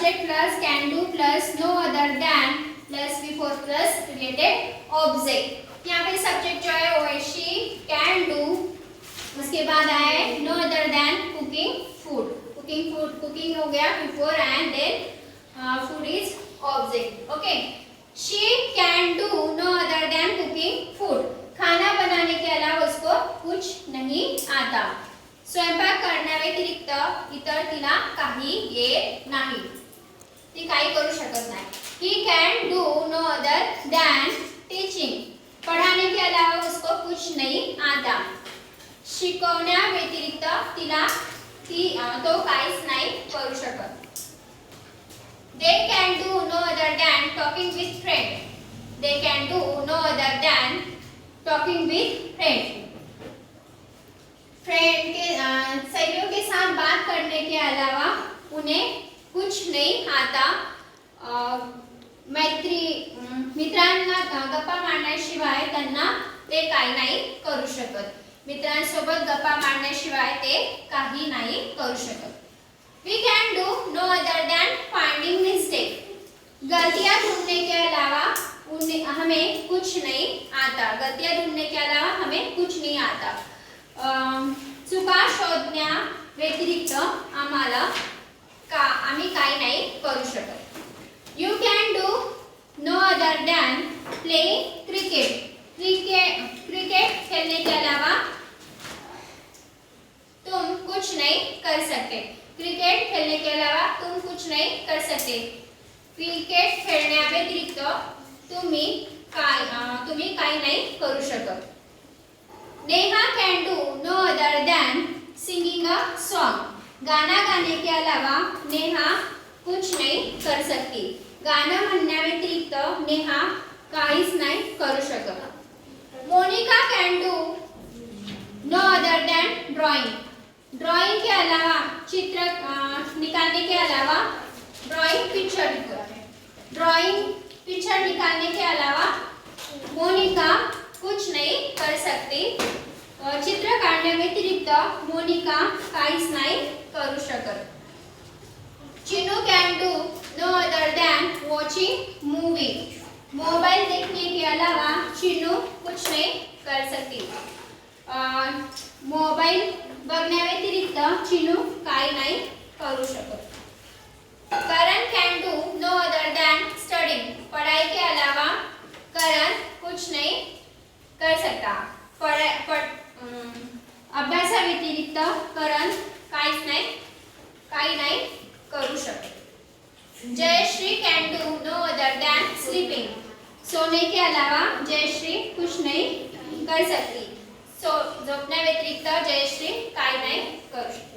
subject plus can do plus no other than plus before plus related object। यहाँ पे subject जो है वो है she, can do, उसके बाद आया है no other than cooking food। cooking food, cooking हो गया before and then food is object। okay, she can do no other than cooking food। खाना बनाने के अलावा उसको कुछ नहीं आता। स्वयंपाक करण्याव्यतिरिक्त इतर तिला काही येत नाही, ती काही करू शकत नाही। He can do no other than teaching। पढ़ाने के अलावा उसको कुछ नहीं आता। शिकवण्याव्यतिरिक्त तिला तो काहीच नाही करू शकत। They can do no other than talking with friends। They can do no other than talking with friends। Friend के सहेलियों के साथ बात करने के अलावा उन्हें कुछ नहीं आता। मित्रांना गप्पा मारण्याशिवाय त्यांना ते काही नाही करू शकत। मित्रांसोबत गप्पा मारण्याशिवाय ते काही नाही करू शकत। We can do no other than finding mistake। गलतियां ढूंढने के अलावा हमें कुछ नहीं आता। गलतियां ढूंढने के अलावा हमें कुछ नहीं आता। चुका शोधण्या व्यतिरिक्त आम्ही काही नाही करू शकत। You can do no other than playing cricket। Cricket खेलने के अलावा तुम कुछ नहीं कर सकते। क्रिकेट खेलने के अलावा तुम कुछ नहीं कर सकते। क्रिकेट खेळण्याव्यतिरिक्त तुम्ही काही नाही करू शकत। Neha can do no other than singing a song। गाना गाने के अलावा नेहा कुछ नहीं कर सकती। गाणं म्हणण्याव्यतिरिक्त नेहा काहीच नाही करू शकत। Monica can do no other than drawing। Drawing के अलावा चित्र निकालने के अलावा ड्राइंग पिक्चर निकालने के अलावा मोनिका कुछ नहीं कर सकती। चित्र काढण्याव्यतिरिक्त मोनिका काहीच नाही करू शकत। Chinu can do no other than watching movie। Mobile देखने के अलावा चिनू कुछ नहीं कर सकती। मोबाइल बघण्याव्यतिरिक्त चिनू काही नाही करू शकत। करण can do no other than studying। पढ़ाई के अलावा करण कुछ नहीं कर सकता। अभ्यासाव्यतिरिक्त करण काही नाही करू शकत। Jayashree can do no other than sleeping। सोने के अलावा जयश्री कुछ नहीं कर सकती। झोपण्याव्यतिरिक्त जयश्री काही नाही करू शकते।